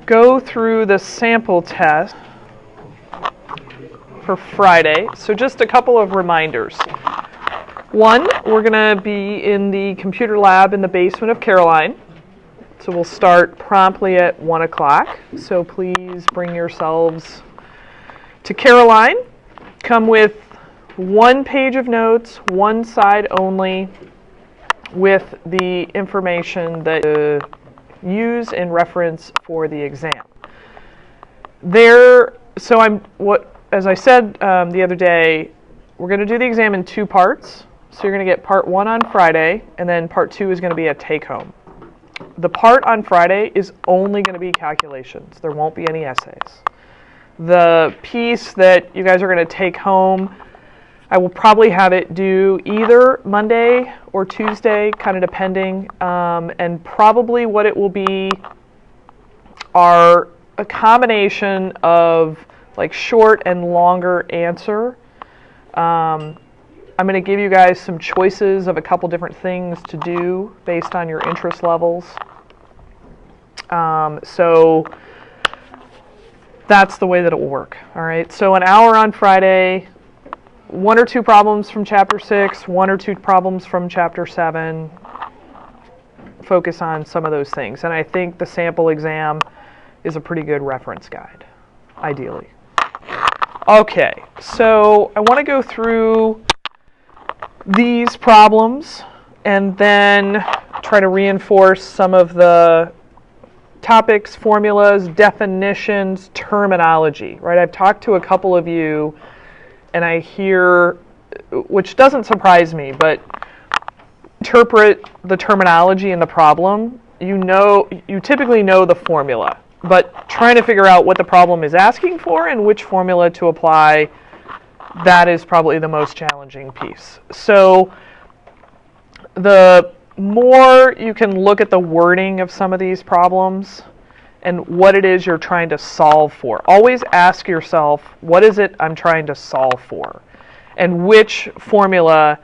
go through the sample test for Friday. So just a couple of reminders. One, we're going to be in the computer lab in the basement of Caroline. So we'll start promptly at 1 o'clock. So please bring yourselves to Caroline. Come with one page of notes, one side only, with the information that you use in reference for the exam. As I said the other day, we're going to do the exam in 2 parts. So you're going to get part 1 on Friday, and then part 2 is going to be a take-home. The part on Friday is only going to be calculations. There won't be any essays. The piece that you guys are going to take home, I will probably have it due either Monday or Tuesday, kind of depending, and probably what it will be are a combination of like short and longer answer. I'm going to give you guys some choices of a couple different things to do based on your interest levels. So that's the way that it will work. All right, so an hour on Friday, 1 or 2 problems from Chapter 6, 1 or 2 problems from Chapter 7. Focus on some of those things. And I think the sample exam is a pretty good reference guide, ideally. Okay, so I want to go through these problems and then try to reinforce some of the topics, formulas, definitions, terminology, right? I've talked to a couple of you and I hear, which doesn't surprise me, but interpret the terminology in the problem. You typically know the formula, but trying to figure out what the problem is asking for and which formula to apply, that is probably the most challenging piece. So the more you can look at the wording of some of these problems and what it is you're trying to solve for. Always ask yourself, what is it I'm trying to solve for? And which formula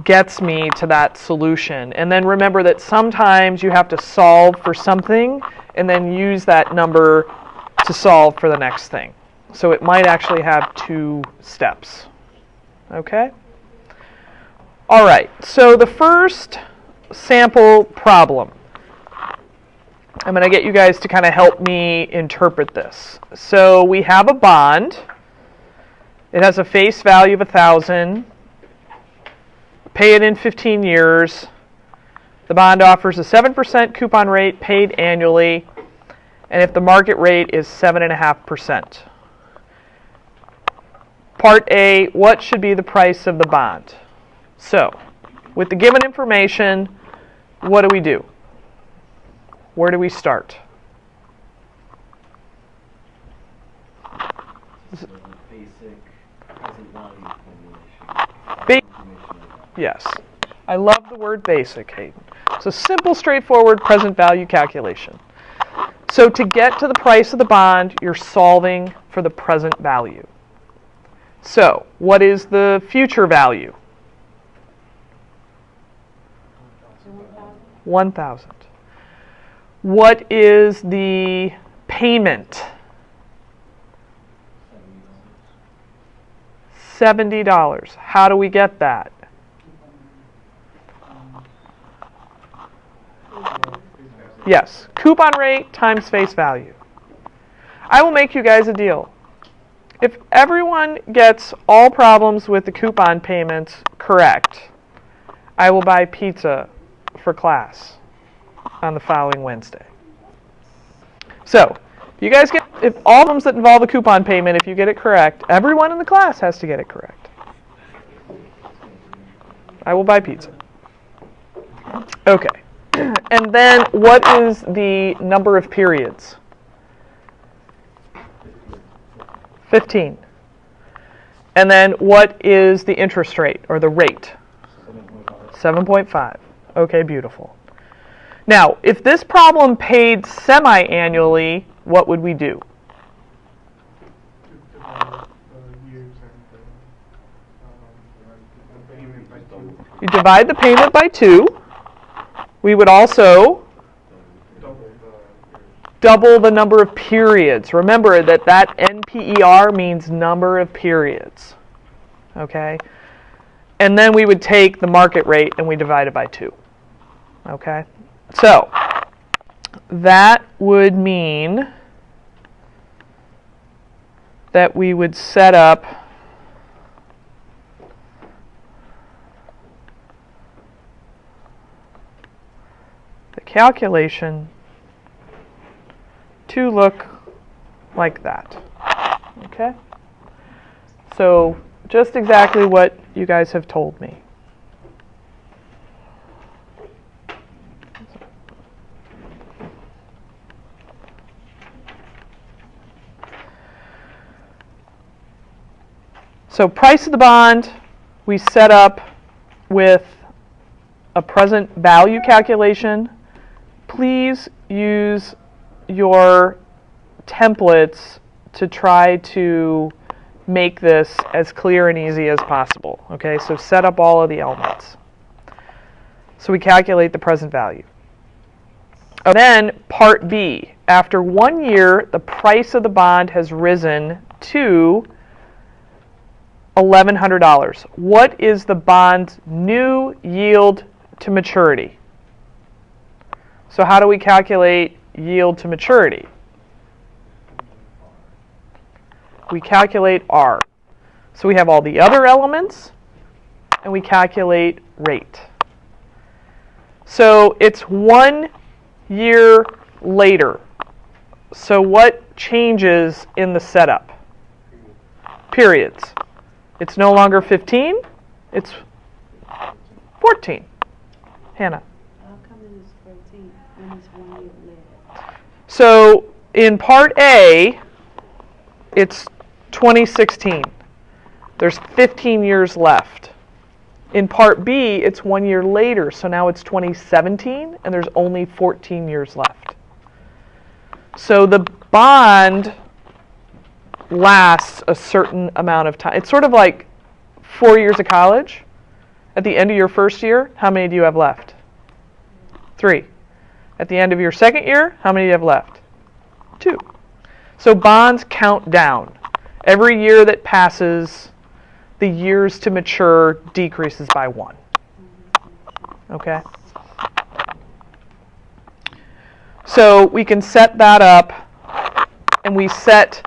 gets me to that solution? And then remember that sometimes you have to solve for something and then use that number to solve for the next thing. So it might actually have 2 steps. Okay? All right, so the first sample problem. I'm going to get you guys to kind of help me interpret this. So we have a bond. It has a face value of 1,000. Pay it in 15 years. The bond offers a 7% coupon rate paid annually, and if the market rate is 7.5%. Part A, what should be the price of the bond? So, with the given information, what do? Where do we start? Basic present value formulation. Yes. I love the word basic, Hayden. It's a simple, straightforward present value calculation. So to get to the price of the bond, you're solving for the present value. So what is the future value? 1,000. What is the payment? $70. How do we get that? Yes, coupon rate times face value. I will make you guys a deal. If everyone gets all problems with the coupon payments correct, I will buy pizza for class on the following Wednesday. So, if all problems that involve a coupon payment, if you get it correct, everyone in the class has to get it correct. I will buy pizza. Okay. And then what is the number of periods? 15. And then what is the interest rate or the rate? 7.5. Okay, beautiful. Now, if this problem paid semi-annually, what would we do? You divide the payment by 2. We would also double the number of periods. Remember that NPER means number of periods. Okay? And then we would take the market rate and we divide it by 2. Okay? So, that would mean that we would set up the calculation to look like that. Okay? So, just exactly what you guys have told me. So price of the bond, we set up with a present value calculation. Please use your templates to try to make this as clear and easy as possible. Okay, so set up all of the elements. So we calculate the present value. And then part B, after 1 year, the price of the bond has risen to $1,100. What is the bond's new yield to maturity? So how do we calculate yield to maturity? We calculate R. So we have all the other elements, and we calculate rate. So it's 1 year later. So what changes in the setup? Periods. It's no longer 15, it's 14. Hannah. How come it is 14 when it's 1 year later? So in part A, it's 2016. There's 15 years left. In part B, it's 1 year later, so now it's 2017, and there's only 14 years left. So the bond lasts a certain amount of time. It's sort of like 4 years of college. At the end of your first year, how many do you have left? 3. At the end of your second year, how many do you have left? 2. So bonds count down. Every year that passes, the years to mature decreases by 1. Okay? So we can set that up, and we set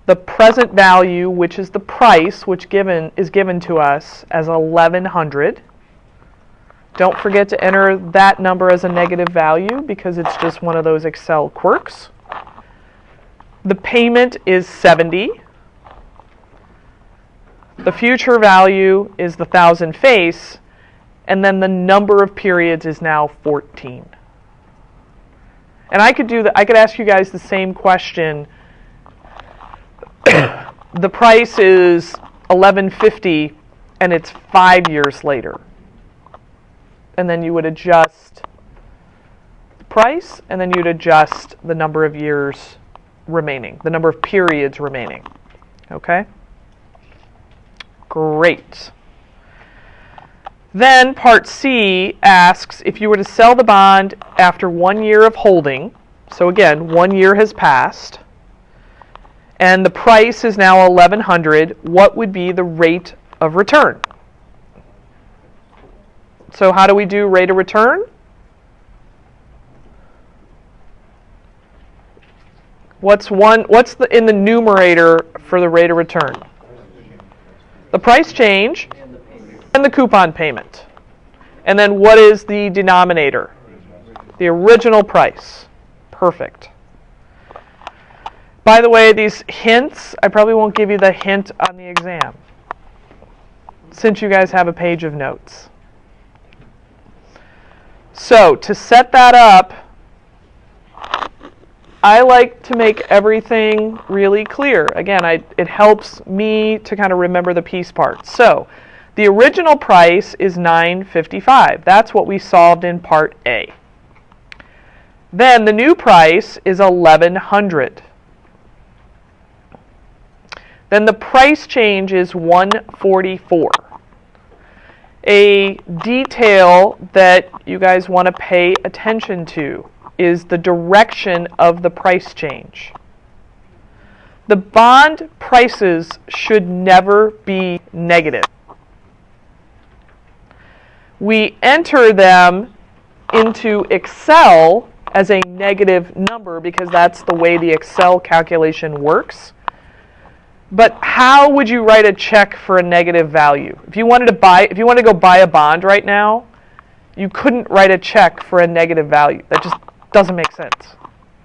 the present value, which is the price, which is given to us as 1,100. Don't forget to enter that number as a negative value because it's just one of those Excel quirks. The payment is 70. The future value is the 1,000 face, and then the number of periods is now 14. And I could ask you guys the same question. The price is $11.50 and it's 5 years later. And then you would adjust the price, and then you'd adjust the number of years remaining, the number of periods remaining. Okay? Great. Then part C asks if you were to sell the bond after 1 year of holding, so again, 1 year has passed, and the price is now $1,100, what would be the rate of return? So how do we do rate of return? What's in the numerator for the rate of return? The price change and the coupon payment. And then what is the denominator? The original price. Perfect. By the way, these hints, I probably won't give you the hint on the exam, since you guys have a page of notes. So, to set that up, I like to make everything really clear. Again, it helps me to kind of remember the piece parts. So, the original price is $9.55. That's what we solved in part A. Then the new price is $1,100. Then the price change is $144. A detail that you guys want to pay attention to. is the direction of the price change. The bond prices should never be negative. We enter them into Excel as a negative number because that's the way the Excel calculation works. But how would you write a check for a negative value? If you wanted to go buy a bond right now, you couldn't write a check for a negative value. That just doesn't make sense.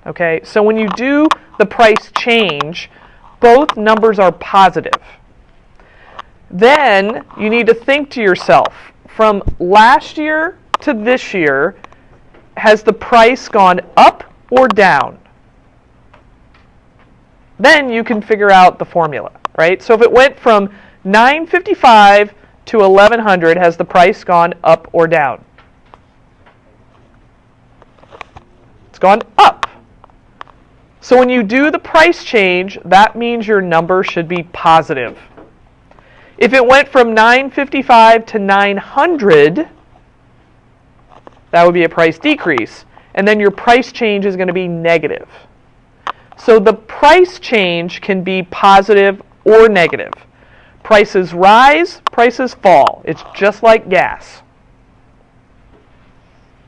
Okay? So when you do the price change, both numbers are positive. Then you need to think to yourself, from last year to this year, has the price gone up or down? Then you can figure out the formula, right? So if it went from $9.55 to $1,100, has the price gone up or down? It's gone up. So when you do the price change, that means your number should be positive. If it went from $9.55 to $900, that would be a price decrease. And then your price change is going to be negative. So the price change can be positive or negative. Prices rise, prices fall. It's just like gas.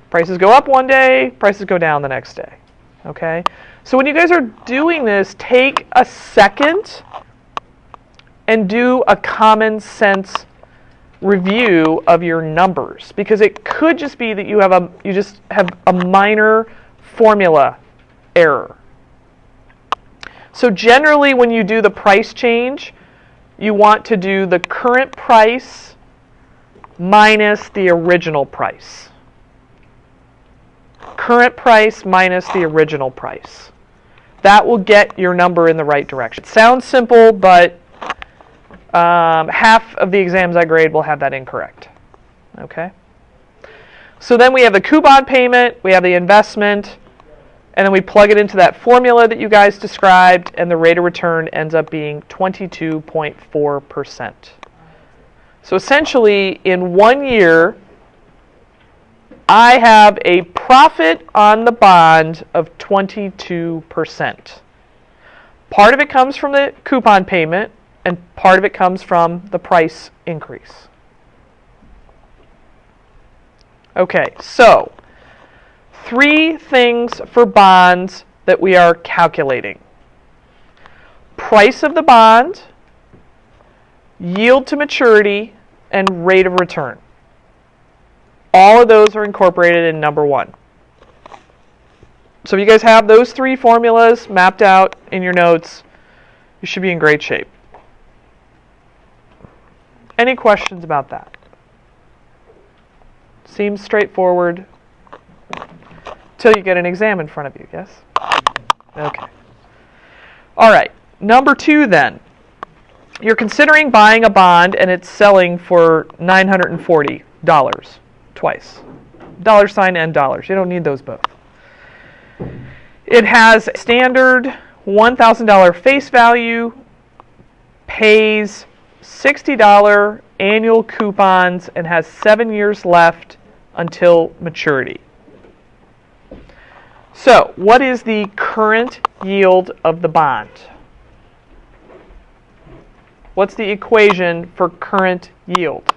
Prices go up one day, prices go down the next day. Okay? So when you guys are doing this, take a second and do a common sense review of your numbers, because it could just be that you just have a minor formula error. So generally when you do the price change, you want to do the current price minus the original price. Current price minus the original price. That will get your number in the right direction. It sounds simple, but half of the exams I grade will have that incorrect. Okay? So then we have the coupon payment, we have the investment, and then we plug it into that formula that you guys described, and the rate of return ends up being 22.4%. So essentially, in 1 year, I have a profit on the bond of 22%. Part of it comes from the coupon payment, and part of it comes from the price increase. Okay, so 3 things for bonds that we are calculating. Price of the bond, yield to maturity, and rate of return. All of those are incorporated in number 1. So if you guys have those 3 formulas mapped out in your notes, you should be in great shape. Any questions about that? Seems straightforward till you get an exam in front of you, yes? Okay. All right, number 2 then. You're considering buying a bond and it's selling for $940 twice. $ and dollars. You don't need those both. It has standard $1,000 face value, pays $60 annual coupons, and has 7 years left until maturity. So, what is the current yield of the bond? What's the equation for current yield?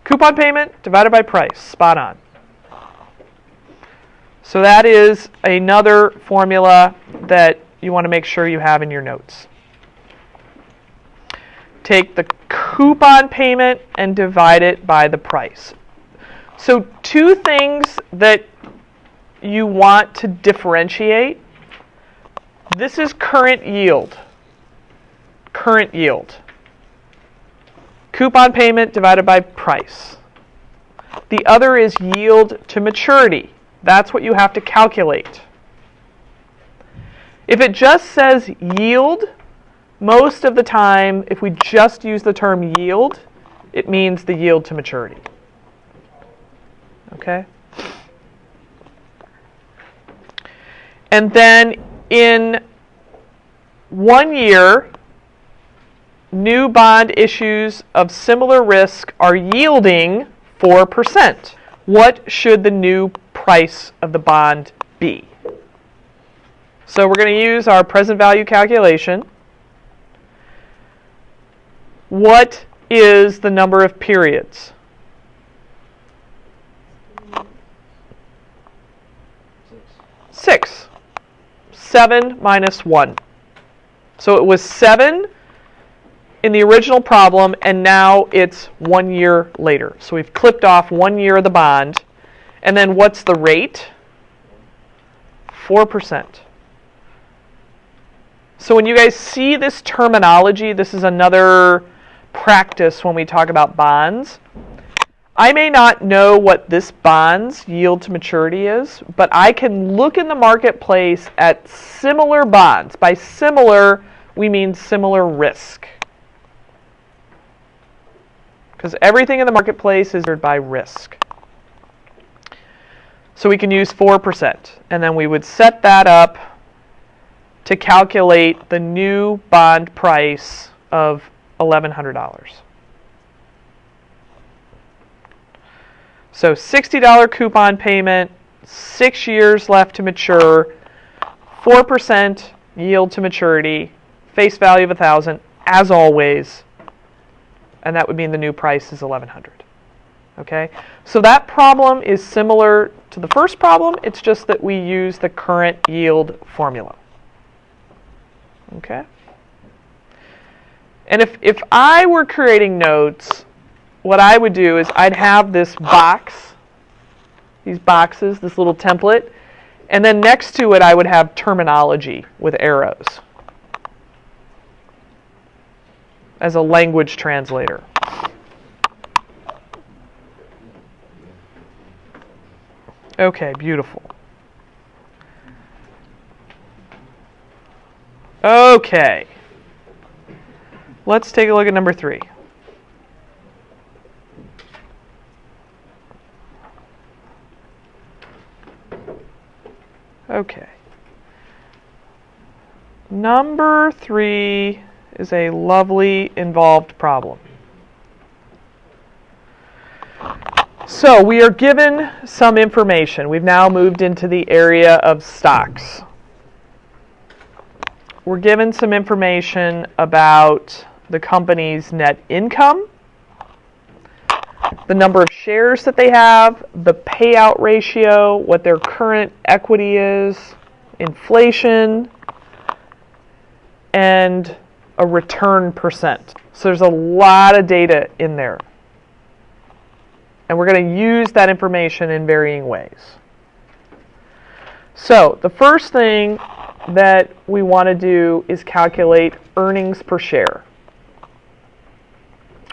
Coupon payment divided by price. Spot on. So that is another formula that you want to make sure you have in your notes. Take the coupon payment and divide it by the price. So 2 things that you want to differentiate. This is current yield. Current yield. Coupon payment divided by price. The other is yield to maturity. That's what you have to calculate. If it just says yield, most of the time, if we just use the term yield, it means the yield to maturity. Okay? And then in 1 year, new bond issues of similar risk are yielding 4%. what should the new price of the bond be? So we're going to use our present value calculation. What is the number of periods? 6. 7 minus 1. So it was 7 in the original problem, and now it's 1 year later. So we've clipped off 1 year of the bond. And then what's the rate? 4%. So when you guys see this terminology, this is another practice when we talk about bonds. I may not know what this bond's yield to maturity is, but I can look in the marketplace at similar bonds. By similar, we mean similar risk. Because everything in the marketplace is measured by risk. So we can use 4%, and then we would set that up to calculate the new bond price of $1,100. So $60 coupon payment, 6 years left to mature, 4% yield to maturity, face value of $1,000, as always, and that would mean the new price is $1,100. Okay, so that problem is similar to the first problem. It's just that we use the current yield formula. Okay. And if I were creating notes, what I would do is I'd have this box, these boxes, this little template, and then next to it I would have terminology with arrows as a language translator. Okay, beautiful. Okay. Let's take a look at number 3. Okay. Number 3 is a lovely involved problem. So we are given some information. We've now moved into the area of stocks. We're given some information about the company's net income, the number of shares that they have, the payout ratio, what their current equity is, inflation, and a return percent. So there's a lot of data in there. And we're going to use that information in varying ways. So the first thing that we want to do is calculate earnings per share.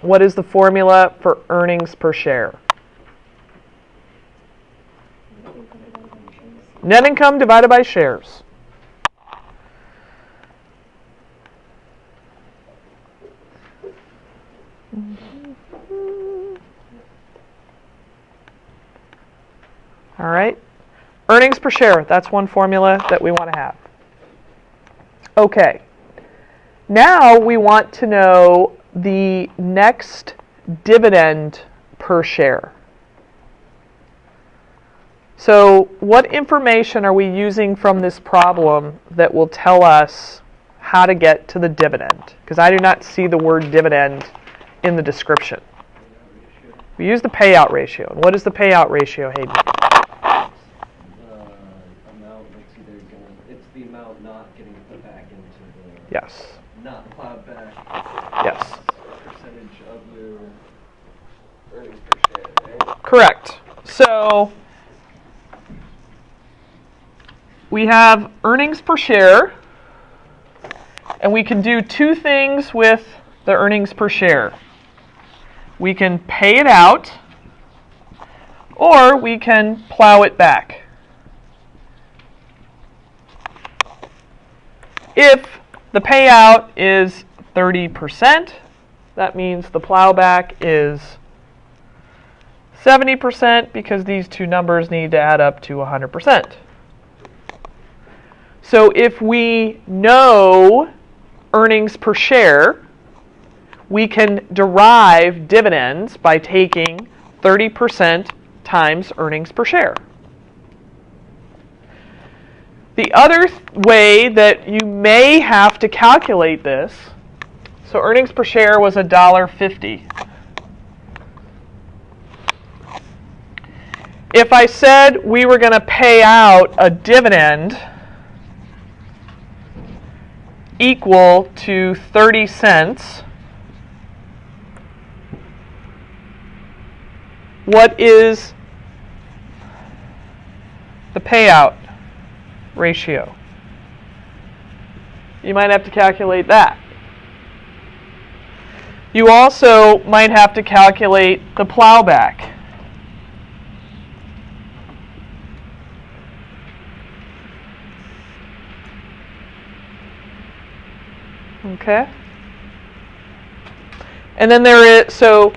What is the formula for earnings per share? Net income divided by shares. All right. Earnings per share, that's one formula that we want to have. Okay. Now we want to know the next dividend per share. So what information are we using from this problem that will tell us how to get to the dividend? Because I do not see the word dividend in the description. We use the payout ratio. And what is the payout ratio, Hayden? It's the amount not getting put back into the... Yes. Not plowed back. Yes. Percentage of the earnings per share, right? Correct. So we have earnings per share, and we can do two things with the earnings per share. We can pay it out, or we can plow it back. If the payout is 30%, that means the plowback is 70% because these two numbers need to add up to 100%. So if we know earnings per share, we can derive dividends by taking 30% times earnings per share. The other way that you may have to calculate this, so earnings per share was $1.50. If I said we were going to pay out a dividend equal to 30 cents, what is the payout ratio? You might have to calculate that. You also might have to calculate the plowback. Okay. And then there is, so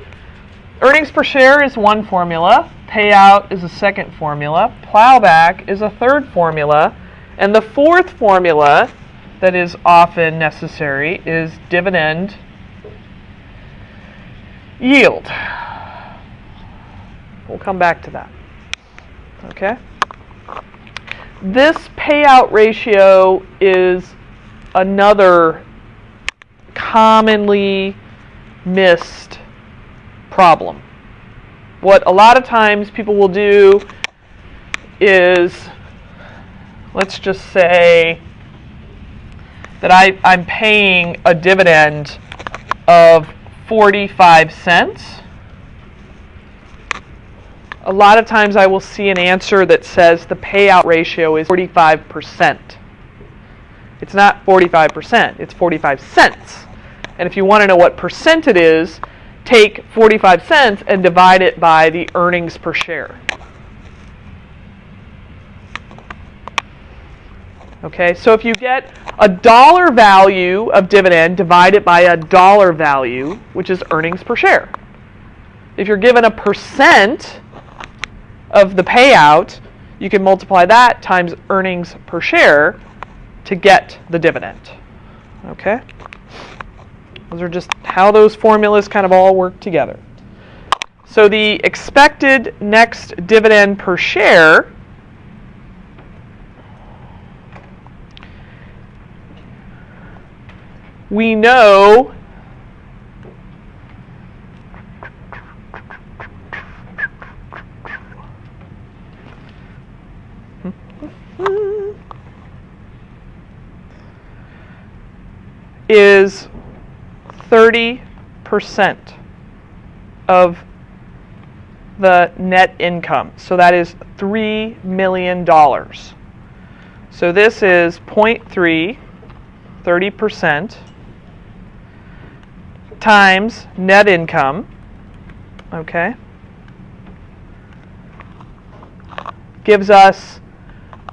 earnings per share is one formula, payout is a second formula, plowback is a third formula, and the fourth formula that is often necessary is dividend yield. We'll come back to that. Okay? This payout ratio is another commonly missed problem. What a lot of times people will do is, let's just say that I'm paying a dividend of 45 cents. A lot of times I will see an answer that says the payout ratio is 45%. It's not 45%, it's 45 cents. And if you want to know what percent it is, take 45 cents and divide it by the earnings per share. Okay, so if you get a dollar value of dividend, divide it by a dollar value, which is earnings per share. If you're given a percent of the payout, you can multiply that times earnings per share to get the dividend. Okay? Those are just how those formulas kind of all work together. So the expected next dividend per share we know is 30% of the net income. So that is $3 million. So this is 0.3, 30%, times net income, okay, gives us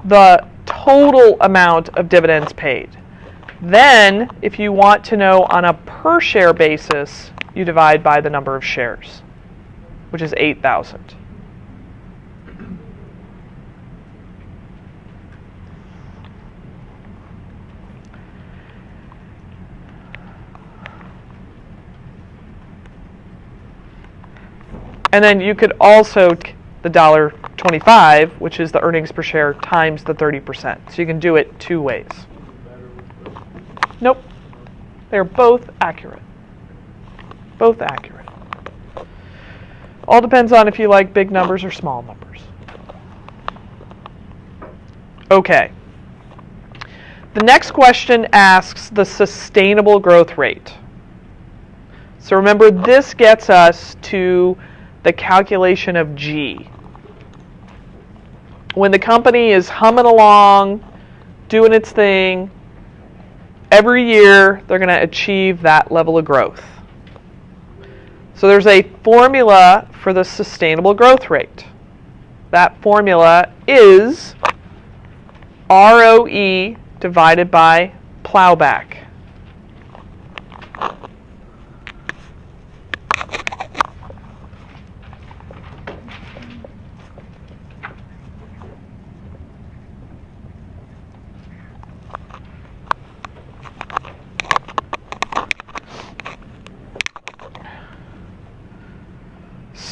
the total amount of dividends paid. Then, if you want to know on a per share basis, you divide by the number of shares, which is 8,000. And then you could also take the $1.25, which is the earnings per share, times the 30%. So you can do it two ways. Nope. They're both accurate. Both accurate. All depends on if you like big numbers or small numbers. Okay. The next question asks the sustainable growth rate. So remember, this gets us to the calculation of G. When the company is humming along, doing its thing, every year they're going to achieve that level of growth. So there's a formula for the sustainable growth rate. That formula is ROE divided by plowback.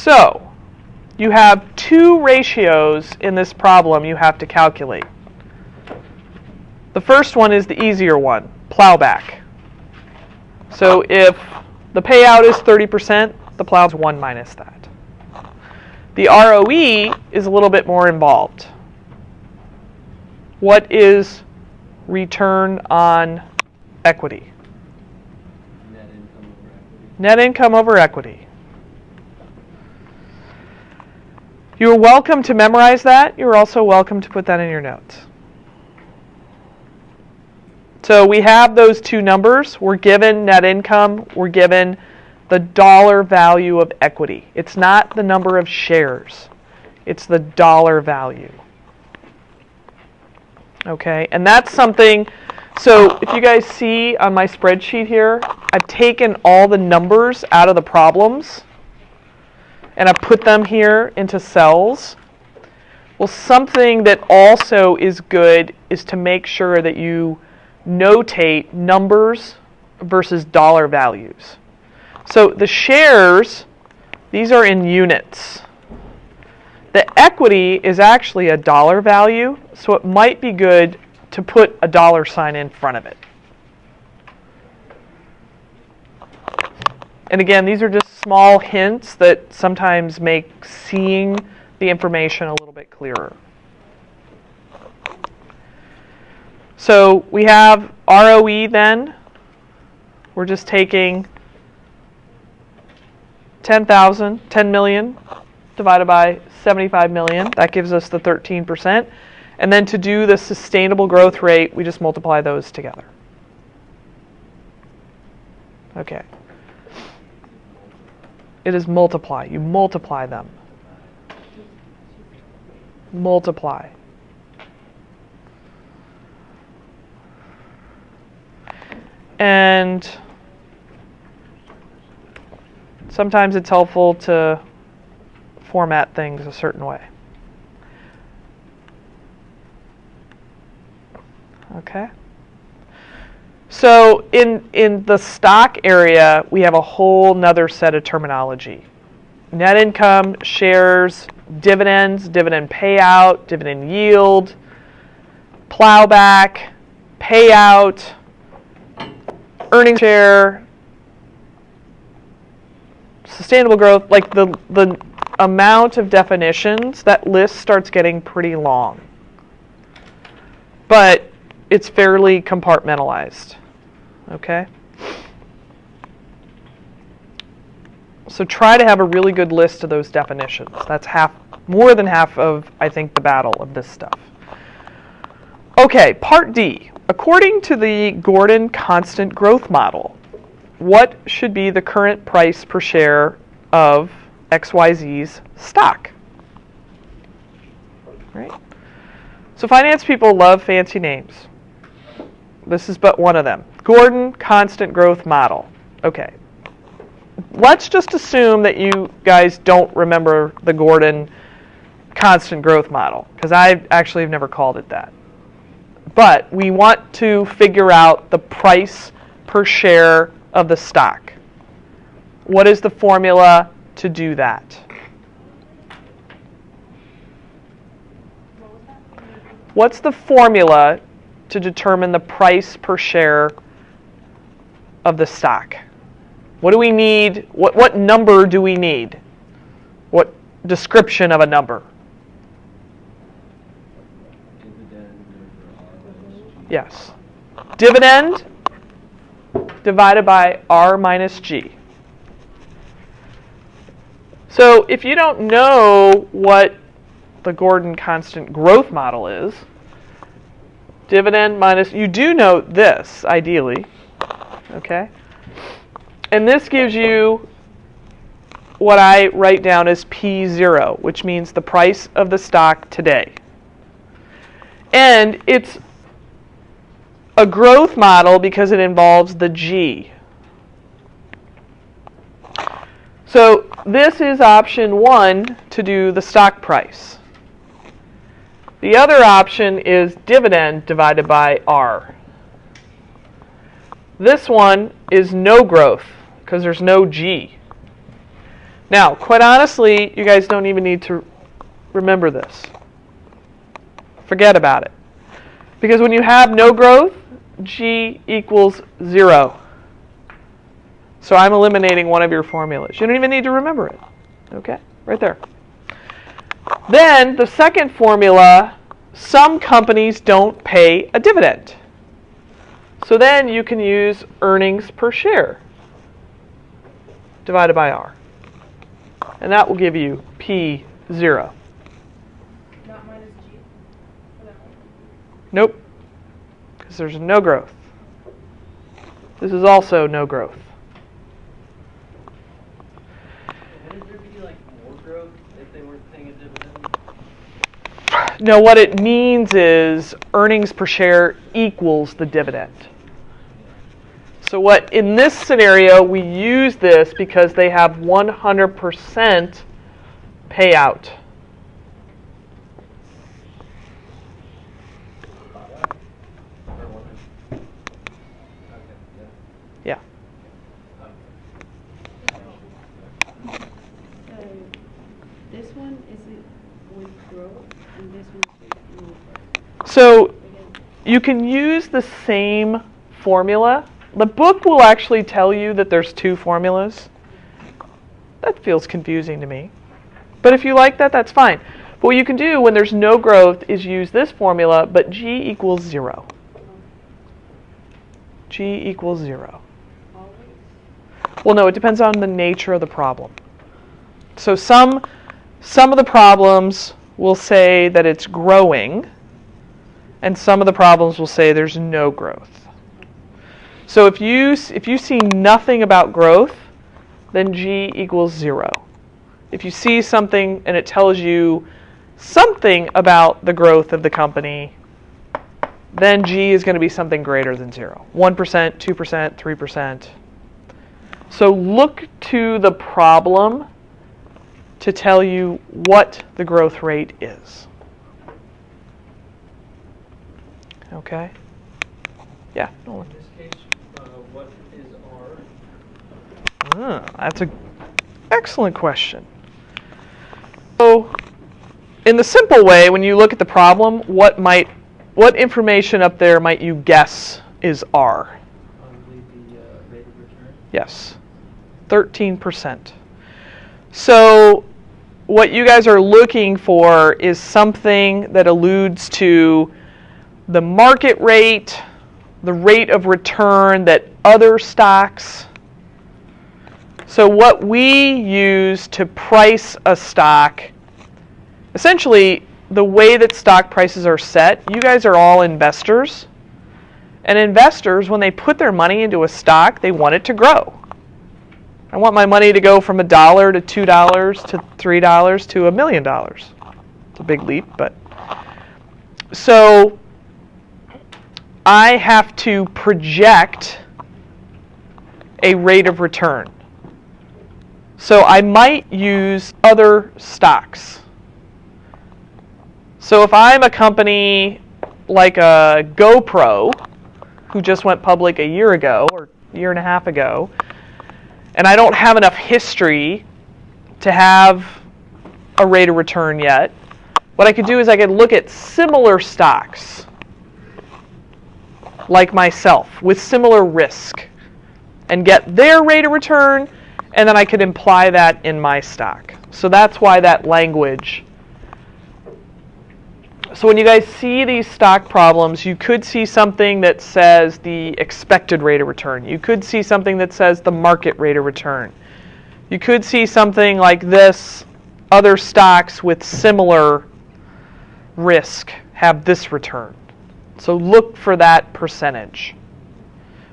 So, you have two ratios in this problem you have to calculate. The first one is the easier one, plowback. So if the payout is 30%, the plow is 1 minus that. The ROE is a little bit more involved. What is return on equity? Net income over equity. Net income over equity. You're welcome to memorize that. You're also welcome to put that in your notes. So we have those two numbers. We're given net income. We're given the dollar value of equity. It's not the number of shares. It's the dollar value. Okay, and that's something, so if you guys see on my spreadsheet here, I've taken all the numbers out of the problems and I put them here into cells. Well, something that also is good is to make sure that you notate numbers versus dollar values. So the shares, these are in units. The equity is actually a dollar value, so it might be good to put a dollar sign in front of it. And again, these are just small hints that sometimes make seeing the information a little bit clearer. So we have ROE then. We're just taking 10 million divided by 75 million. That gives us the 13%. And then to do the sustainable growth rate, we just multiply those together. Okay. It is multiply. You multiply them. Multiply. And sometimes it's helpful to format things a certain way. Okay. So in the stock area, we have a whole nother set of terminology. Net income, shares, dividends, dividend payout, dividend yield, plowback, payout, earnings share, sustainable growth, like the amount of definitions, that list starts getting pretty long. But it's fairly compartmentalized. Okay? So try to have a really good list of those definitions. That's more than half of, I think, the battle of this stuff. Okay, part D. According to the Gordon constant growth model, what should be the current price per share of XYZ's stock? Right? So finance people love fancy names. This is but one of them. Gordon constant growth model. Okay. Let's just assume that you guys don't remember the Gordon constant growth model, because I actually have never called it that. But we want to figure out the price per share of the stock. What is the formula to do that? What's the formula to determine the price per share of the stock? What do we need? What number do we need? What description of a number? Yes. Dividend divided by R minus G. So if you don't know what the Gordon constant growth model is, dividend minus, you do know this, ideally. Okay? And this gives you what I write down as P0, which means the price of the stock today. And it's a growth model because it involves the G. So this is option 1 to do the stock price. The other option is dividend divided by R. This one is no growth because there's no G. Now, quite honestly, you guys don't even need to remember this. Forget about it. Because when you have no growth, G equals 0. So I'm eliminating one of your formulas. You don't even need to remember it. Okay? Right there. Then, the second formula, some companies don't pay a dividend. So then you can use earnings per share divided by R. And that will give you P0. Not minus G for that one? Nope, because there's no growth. This is also no growth. Wouldn't there be like more growth if they weren't paying a dividend? No, what it means is earnings per share equals the dividend. So what in this scenario, we use this because they have 100% payout. Yeah. This one is it with growth, and this one is with no growth. So you can use the same formula. The book will actually tell you that there's two formulas. That feels confusing to me. But if you like that, that's fine. But what you can do when there's no growth is use this formula, but G equals 0. G equals 0. Always? Well, no, it depends on the nature of the problem. So some of the problems will say that it's growing, and some of the problems will say there's no growth. So if you see nothing about growth, then G equals 0. If you see something and it tells you something about the growth of the company, then G is going to be something greater than 0. 1%, 2%, 3%. So look to the problem to tell you what the growth rate is. Okay? Yeah, Nolan. In this case, what is R? That's an excellent question. So, in the simple way, when you look at the problem, what information up there might you guess is R? Probably the rate of return. Yes, 13%. So, what you guys are looking for is something that alludes to the market rate, the rate of return that other stocks. So what we use to price a stock, essentially the way that stock prices are set, you guys are all investors. And investors, when they put their money into a stock, they want it to grow. I want my money to go from $1 to $2 to $3 to $1 million. It's a big leap, but. So I have to project a rate of return. So I might use other stocks. So if I'm a company like a GoPro, who just went public a year ago or a year and a half ago, and I don't have enough history to have a rate of return yet, what I could do is I could look at similar stocks like myself with similar risk and get their rate of return, and then I could imply that in my stock. So that's why that language. So when you guys see these stock problems, you could see something that says the expected rate of return. You could see something that says the market rate of return. You could see something like this, other stocks with similar risk have this return. So look for that percentage.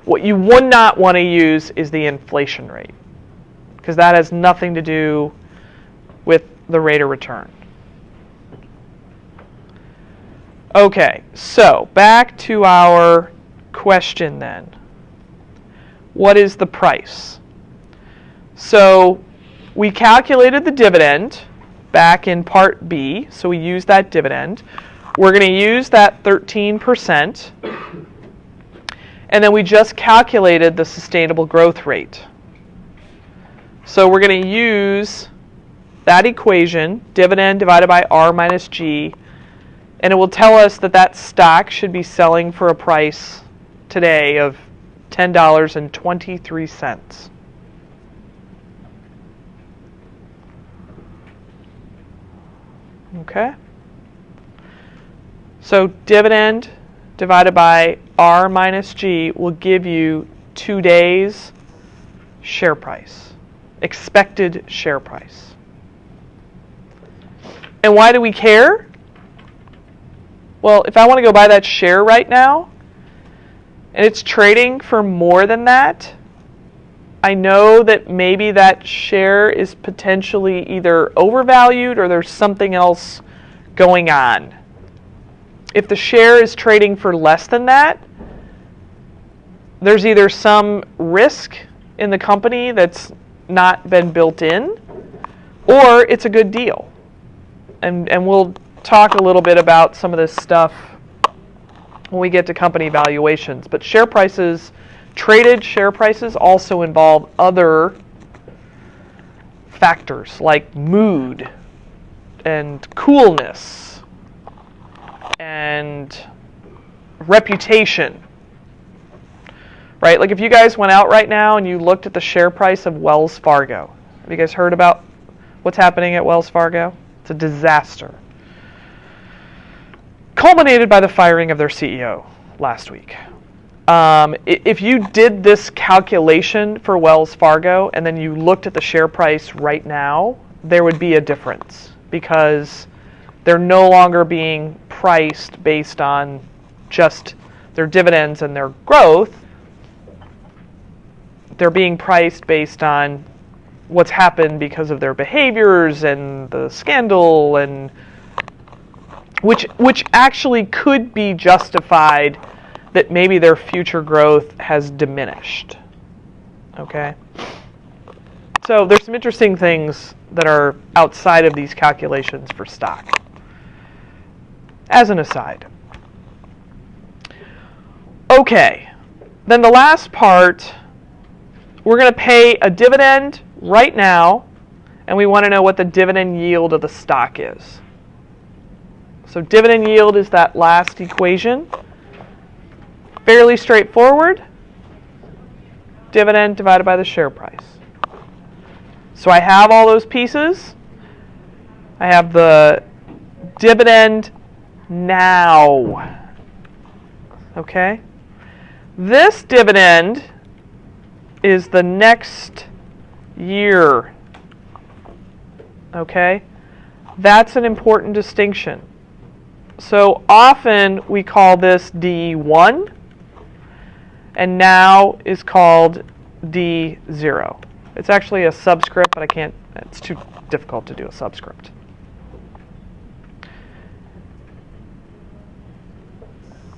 What you would not want to use is the inflation rate, because that has nothing to do with the rate of return. Okay, so back to our question then. What is the price? So we calculated the dividend back in part B, so we used that dividend. We're going to use that 13%, and then we just calculated the sustainable growth rate. So we're going to use that equation, dividend divided by R minus G, and it will tell us that that stock should be selling for a price today of $10.23. Okay? So dividend divided by R minus G will give you today's share price, expected share price. And why do we care? Well, if I want to go buy that share right now, and it's trading for more than that, I know that maybe that share is potentially either overvalued or there's something else going on. If the share is trading for less than that, there's either some risk in the company that's not been built in, or it's a good deal. And we'll talk a little bit about some of this stuff when we get to company valuations. But share prices, traded share prices, also involve other factors like mood and coolness and reputation. Right? Like if you guys went out right now and you looked at the share price of Wells Fargo. Have you guys heard about what's happening at Wells Fargo? It's a disaster. Culminated by the firing of their CEO last week. If you did this calculation for Wells Fargo and then you looked at the share price right now, there would be a difference because they're no longer being priced based on just their dividends and their growth. They're being priced based on what's happened because of their behaviors and the scandal, and which actually could be justified that maybe their future growth has diminished. Okay? So there's some interesting things that are outside of these calculations for stock. As an aside. Okay, then the last part, we're going to pay a dividend right now, and we want to know what the dividend yield of the stock is. So dividend yield is that last equation. Fairly straightforward. Dividend divided by the share price. So I have all those pieces. I have the dividend now. Okay? This dividend is the next year. Okay? That's an important distinction. So often we call this D1, and now is called D0. It's actually a subscript, but it's too difficult to do a subscript.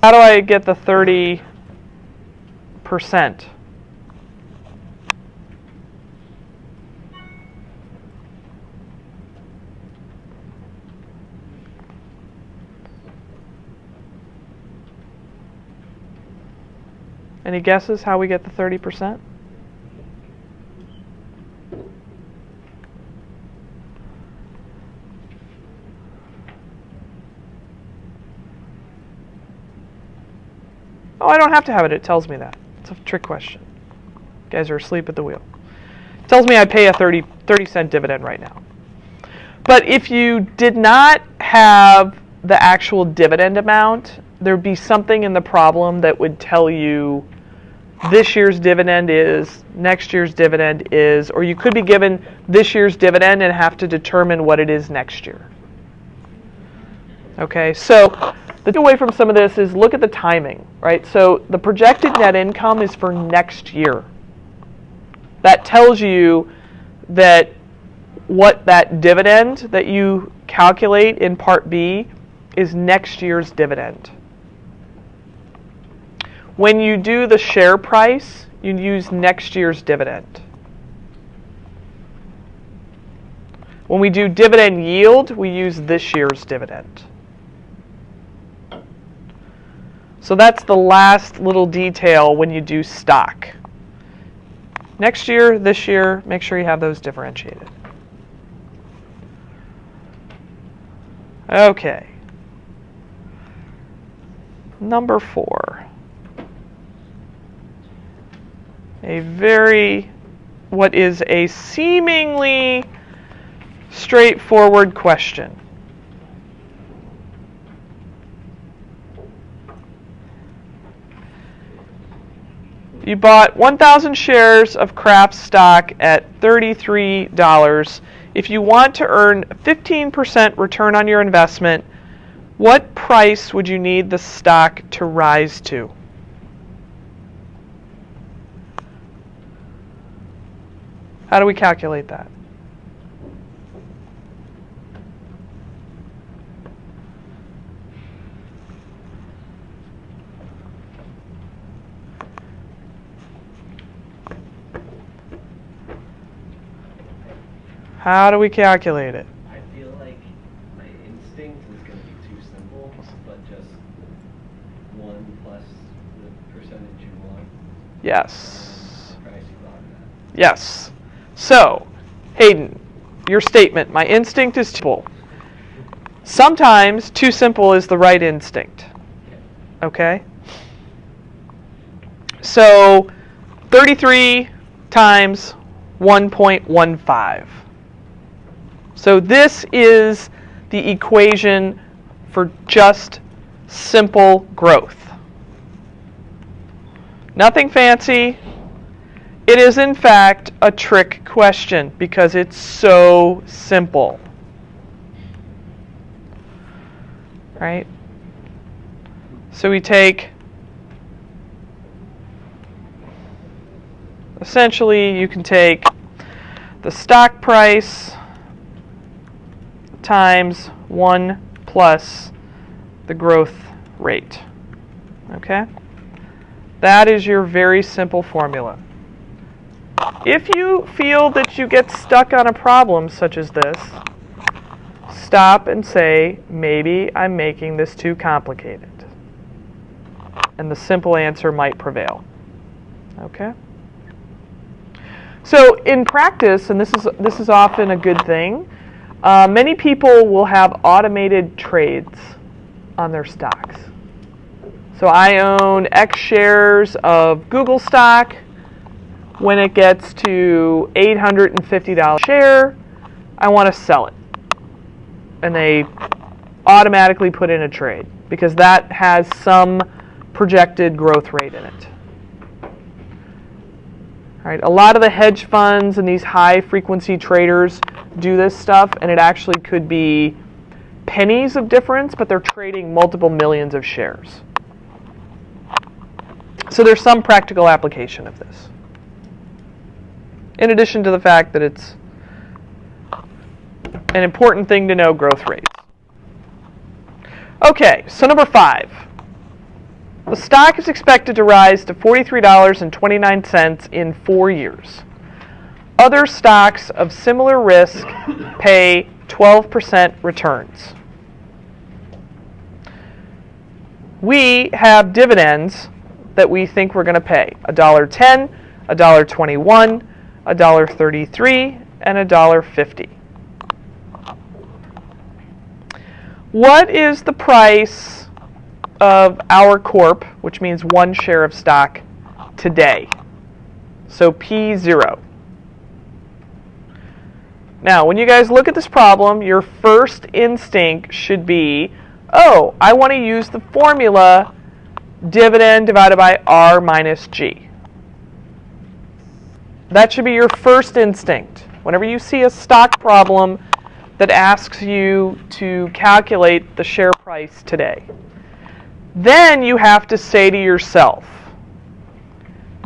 How do I get the 30%? Any guesses how we get the 30%? Oh, I don't have to have it. It tells me that. It's a trick question. You guys are asleep at the wheel. It tells me I pay a 30-cent dividend right now. But if you did not have the actual dividend amount, there'd be something in the problem that would tell you this year's dividend is, next year's dividend is, or you could be given this year's dividend and have to determine what it is next year. Okay, so the takeaway from some of this is look at the timing, right? So the projected net income is for next year. That tells you that what that dividend that you calculate in Part B is next year's dividend. When you do the share price, you use next year's dividend. When we do dividend yield, we use this year's dividend. So that's the last little detail when you do stock. Next year, this year, make sure you have those differentiated. Okay. Number 4. What is a seemingly straightforward question. You bought 1,000 shares of Kraft stock at $33. If you want to earn 15% return on your investment, what price would you need the stock to rise to? How do we calculate that? How do we calculate it? I feel like my instinct is going to be too simple, but just 1 plus the percentage you want. Yes. The price you bought it at. Yes. So, Hayden, your statement, my instinct is simple. Sometimes too simple is the right instinct. Okay? So, 33 times 1.15. So this is the equation for just simple growth. Nothing fancy. It is, in fact, a trick question because it's so simple. Right? So we take, essentially, you can take the stock price times 1 plus the growth rate. Okay? That is your very simple formula. If you feel that you get stuck on a problem such as this, stop and say, maybe I'm making this too complicated. And the simple answer might prevail. Okay? So in practice, and this is often a good thing, many people will have automated trades on their stocks. So I own X shares of Google stock. When it gets to $850 a share, I want to sell it. And they automatically put in a trade because that has some projected growth rate in it. All right, a lot of the hedge funds and these high frequency traders do this stuff, and it actually could be pennies of difference, but they're trading multiple millions of shares. So there's some practical application of this. In addition to the fact that it's an important thing to know growth rates. Okay, so number 5. The stock is expected to rise to $43.29 in 4 years. Other stocks of similar risk pay 12% returns. We have dividends that we think we're going to pay. $1.10, $1.21, $1.33, and $1.50. What is the price of our corp, which means 1 share of stock, today? So P0. Now, when you guys look at this problem, your first instinct should be, oh, I want to use the formula dividend divided by R minus G. That should be your first instinct. Whenever you see a stock problem that asks you to calculate the share price today, then you have to say to yourself,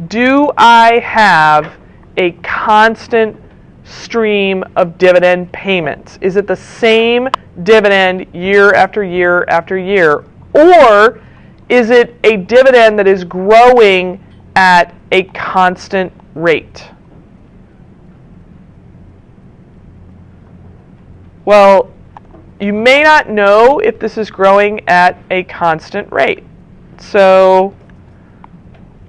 do I have a constant stream of dividend payments? Is it the same dividend year after year after year? Or is it a dividend that is growing at a constant rate? Well, you may not know if this is growing at a constant rate. So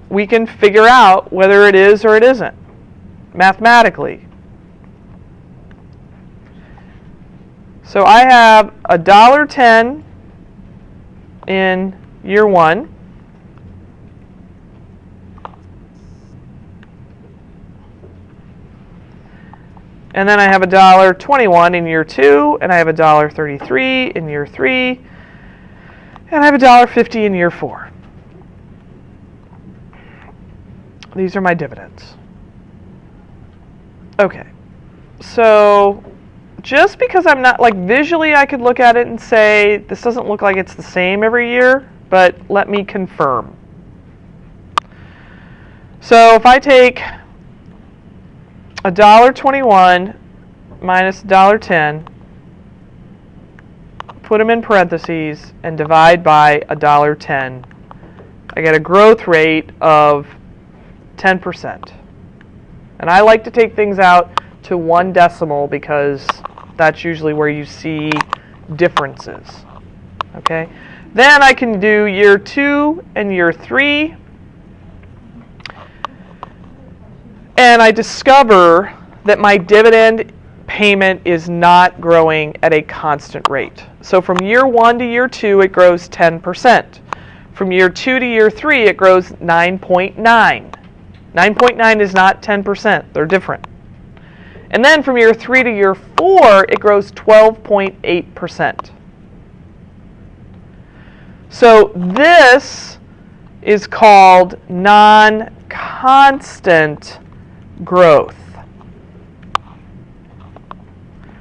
we can figure out whether it is or it isn't mathematically. So I have $1.10 in year 1. And then I have $1.21 in year 2, and I have $1.33 in year 3, and I have $1.50 in year 4. These are my dividends. Okay, so just because I'm not, like, visually I could look at it and say, this doesn't look like it's the same every year, but let me confirm. So if I take $1.21 minus $1.10, put them in parentheses, and divide by $1.10, I get a growth rate of 10%. And I like to take things out to 1 decimal because that's usually where you see differences. Okay? Then I can do year 2 and year 3. And I discover that my dividend payment is not growing at a constant rate. So from year 1 to year 2, it grows 10%. From year 2 to year 3, it grows 9.9. 9.9 is not 10%. They're different. And then from year 3 to year 4, it grows 12.8%. So this is called non-constant growth.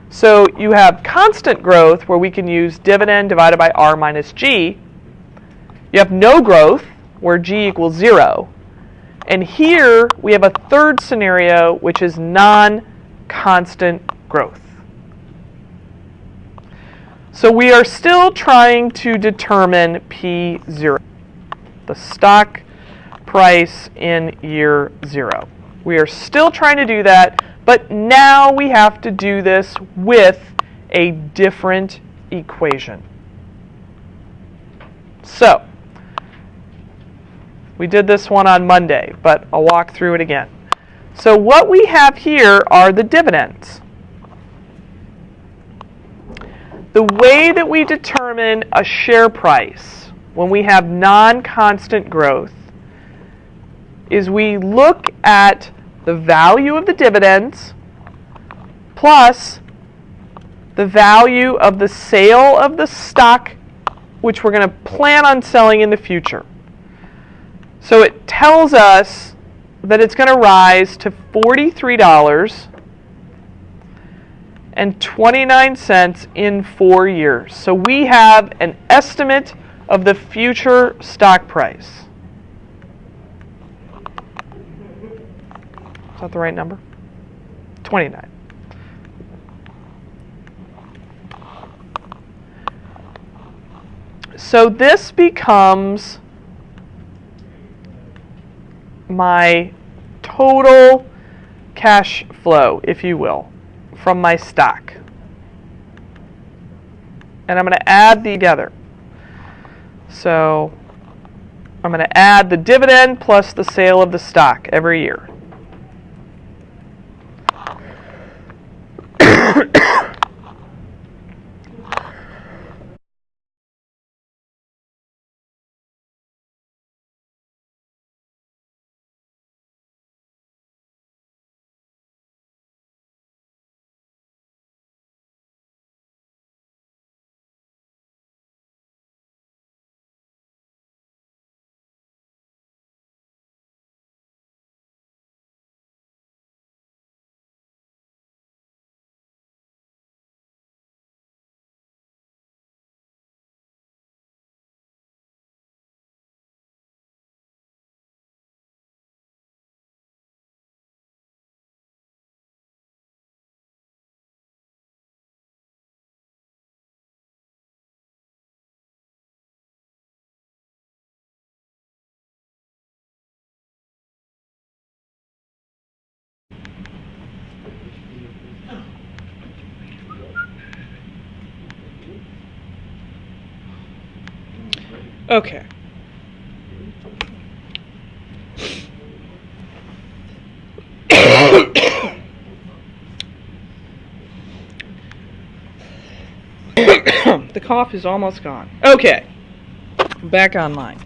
So you have constant growth where we can use dividend divided by R minus G. You have no growth where G equals 0. And here we have a third scenario which is non-constant growth. So we are still trying to determine P0, the stock price in year 0. We are still trying to do that, but now we have to do this with a different equation. So, we did this one on Monday, but I'll walk through it again. So what we have here are the dividends. The way that we determine a share price when we have non-constant growth is we look at the value of the dividends plus the value of the sale of the stock, which we're going to plan on selling in the future. So it tells us that it's going to rise to $43.29 in 4 years. So we have an estimate of the future stock price. Is that the right number? 29. So this becomes my total cash flow, if you will, from my stock. And I'm going to add these together. So I'm going to add the dividend plus the sale of the stock every year. Okay. cough is almost gone. Okay, back online.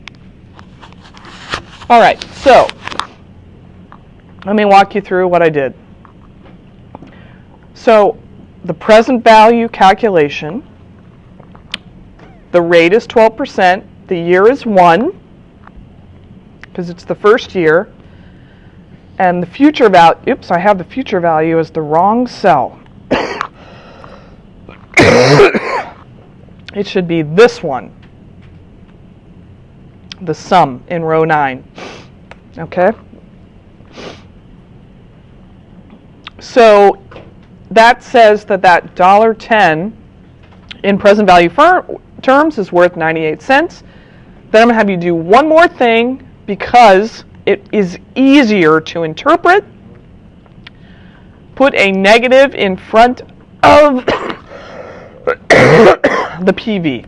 All right, so let me walk you through what I did. So the present value calculation, the rate is 12%, the year is 1, because it's the first year, and the future value, oops, I have the future value as the wrong cell. It should be this one, the sum in row 9. Okay? So that says that $1.10 in present value terms is worth 98 cents. Then I'm going to have you do one more thing because it is easier to interpret. Put a negative in front of the PV.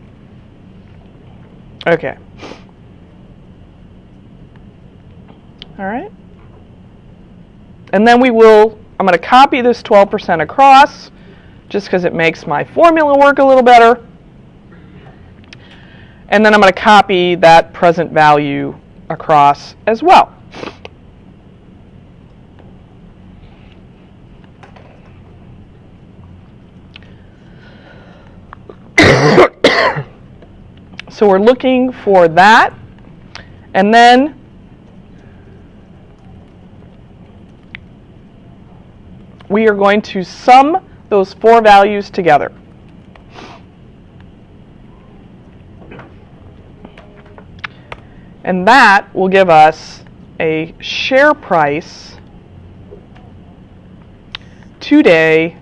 Okay. All right. And then I'm going to copy this 12% across just because it makes my formula work a little better. And then I'm going to copy that present value across as well. So we're looking for that, and then we are going to sum those 4 values together. And that will give us a share price today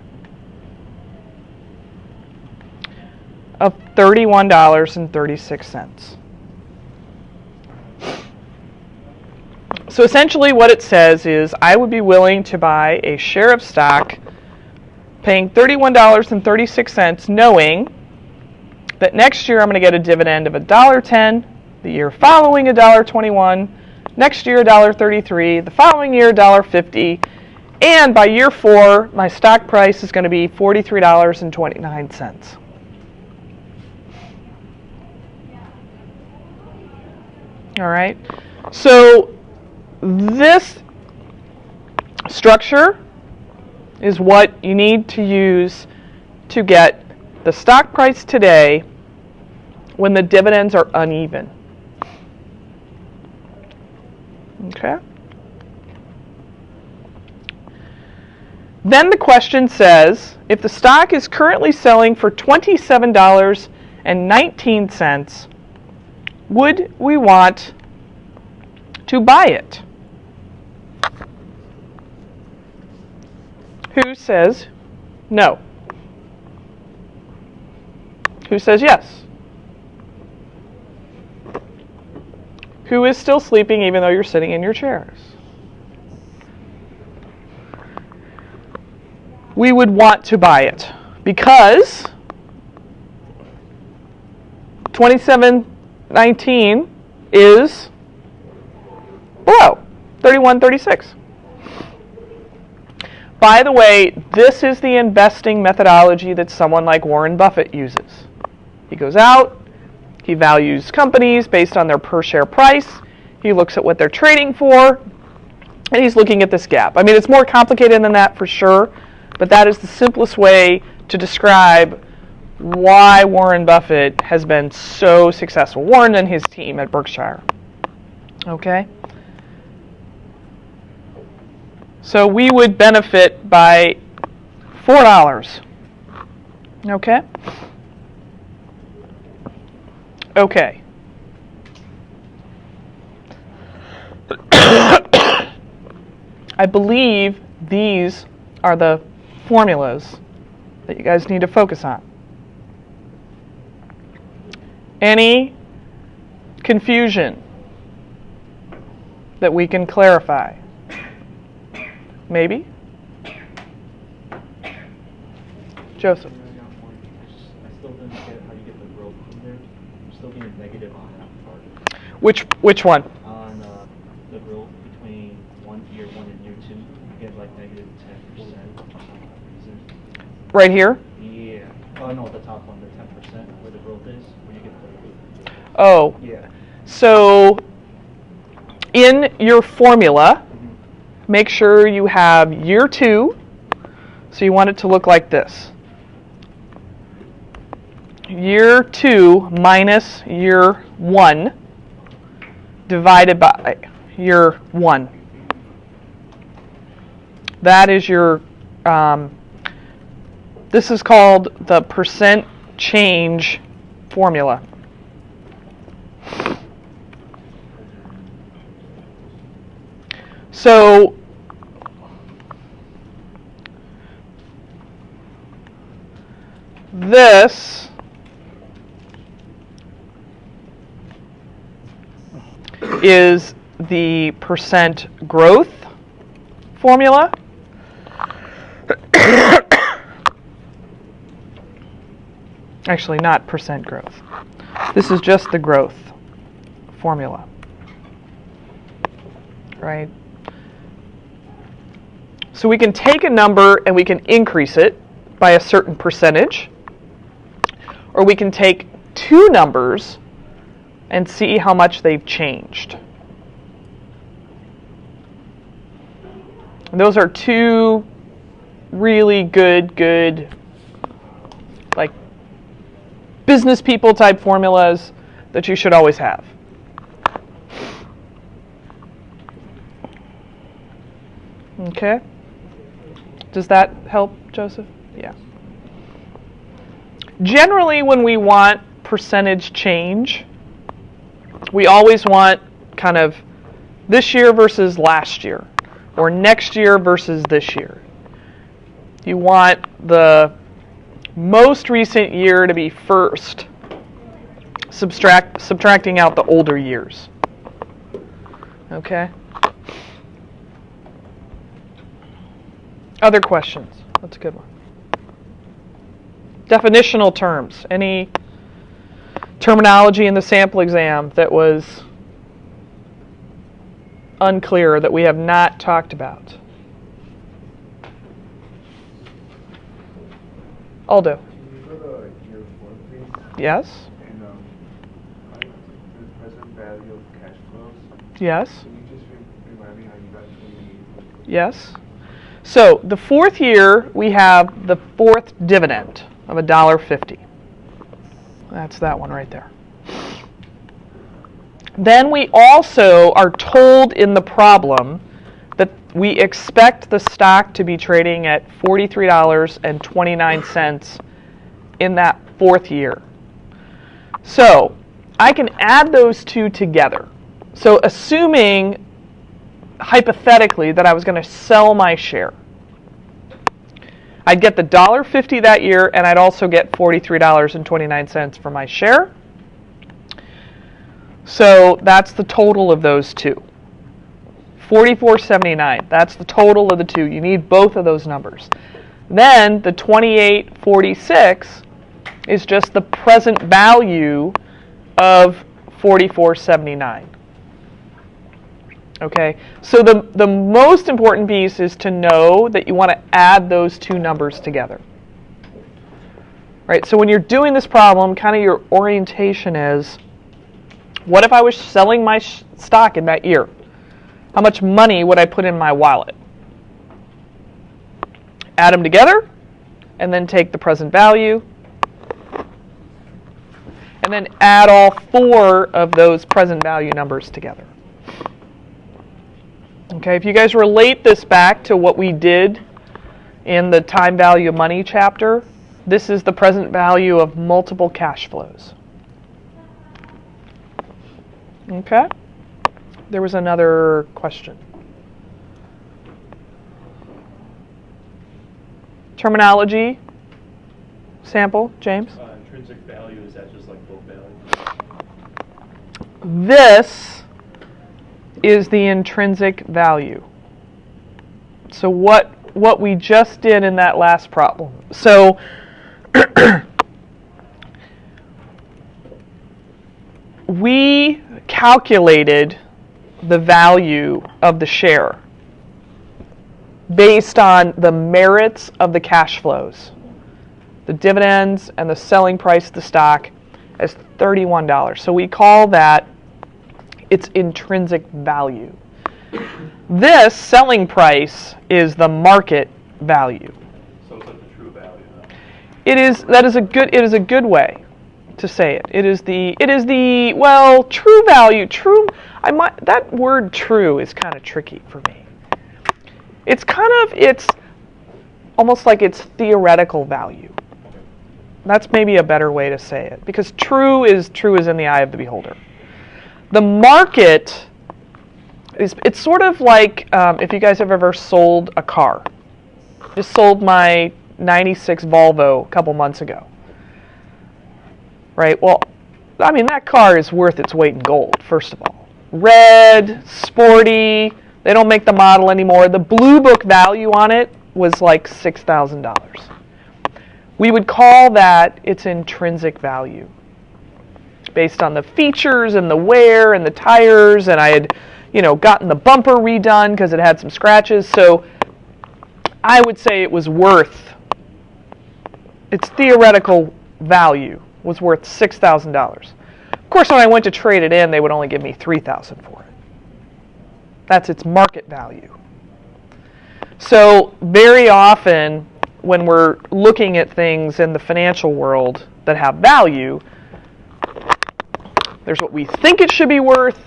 of $31.36. So essentially what it says is I would be willing to buy a share of stock paying $31.36 knowing that next year I'm going to get a dividend of $1.10, the year following $1.21, next year $1.33, the following year $1.50, and by year 4 my stock price is going to be $43.29. All right, so this structure is what you need to use to get the stock price today when the dividends are uneven. Okay. Then the says, if the stock is currently selling for $27.19, would we want to buy it? Who says no? Who says yes? Who is still sleeping even though you're sitting in your chairs? We would want to buy it because $27.19 is below $31.36. By the way, this is the investing methodology that someone like Warren Buffett uses. He goes out, he values companies based on their per share price, he looks at what they're trading for, and he's looking at this gap. I mean, it's more complicated than that for sure, but that is the simplest way to describe why Warren Buffett has been so successful. Warren and his team at Berkshire. Okay? So we would benefit by $4. Okay? Okay. I believe these are the formulas that you guys need to focus on. Any confusion that we can clarify? Maybe? Joseph. I still didn't get how you get the growth from there. I'm still being negative on that part. Which one? On the growth between year 1 and year 2, you get like negative 10% for some reason. Right here? Yeah. Oh no, the top one, the 10%, where the growth Oh, Yeah. so in your formula, make sure you have year 2. So you want it to look like this. Year 2 minus year 1 divided by year 1. That is your, this is called the percent change formula. So this is the percent growth formula. Actually, not percent growth. This is just the growth formula, right? So we can take a number and we can increase it by a certain percentage, or we can take 2 numbers and see how much they've changed. And those are 2 really good, like business people type formulas that you should always have. Okay? Does that help, Joseph? Yeah. Generally, when we want percentage change, we always want kind of this year versus last year, or next year versus this year. You want the most recent year to be first, subtracting out the older years. Okay? Other questions? That's a good one. Definitional terms. Any terminology in the sample exam that was unclear that we have not talked about? Aldo. Can you go to year 4, please? Yes. And the present value of cash flows. Yes. Can you just remind me how you got 28? Yes. So the 4th year, we have the 4th dividend of $1.50. That's that one right there. Then we also are told in the problem that we expect the stock to be trading at $43.29 in that 4th year. So I can add those 2 together. So assuming, hypothetically, that I was going to sell my share, I'd get the $1.50 that year, and I'd also get $43.29 for my share. So that's the total of those 2. $44.79. That's the total of the 2. You need both of those numbers. Then the $28.46 is just the present value of $44.79. Okay, so the most important piece is to know that you want to add those 2 numbers together. Right, so when you're doing this problem, kind of your orientation is, what if I was selling my stock in that year? How much money would I put in my wallet? Add them together, and then take the present value, and then add all 4 of those present value numbers together. Okay, if you guys relate this back to what we did in the time value of money chapter, this is the present value of multiple cash flows. Okay? There was another question. Terminology sample, James? Intrinsic value, is that just like book value? This is the intrinsic value. So what we just did in that last problem. So we calculated the value of the share based on the merits of the cash flows, the dividends and the selling price of the stock, as $31. So we call that its intrinsic value. This selling price is the market value. So it's like the true value, though. It is a good way to say it. It is the true value. That word true is kind of tricky for me. It's almost like it's theoretical value. That's maybe a better way to say it, because true is in the eye of the beholder. The market it's sort of like if you guys have ever sold a car. Just sold my 96 Volvo a couple months ago. Right? Well, I mean, that car is worth its weight in gold, first of all. Red, sporty, they don't make the model anymore. The Blue Book value on it was like $6,000. We would call that its intrinsic value, based on the features and the wear and the tires, and I had, gotten the bumper redone because it had some scratches. So I would say it was worth, its theoretical value was worth $6,000. Of course, when I went to trade it in, they would only give me $3,000 for it. That's its market value. So very often, when we're looking at things in the financial world that have value, there's what we think it should be worth,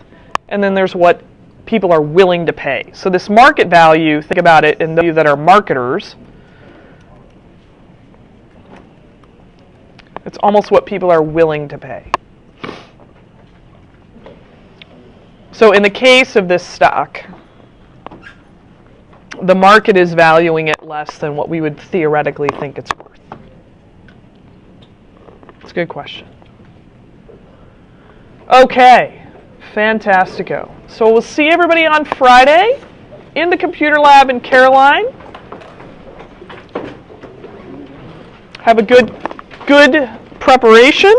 and then there's what people are willing to pay. So this market value, think about it, in those of you that are marketers, it's almost what people are willing to pay. So in the case of this stock, the market is valuing it less than what we would theoretically think it's worth. It's a good question. Okay, fantastico. So we'll see everybody on Friday in the computer lab in Caroline. Have a good preparation.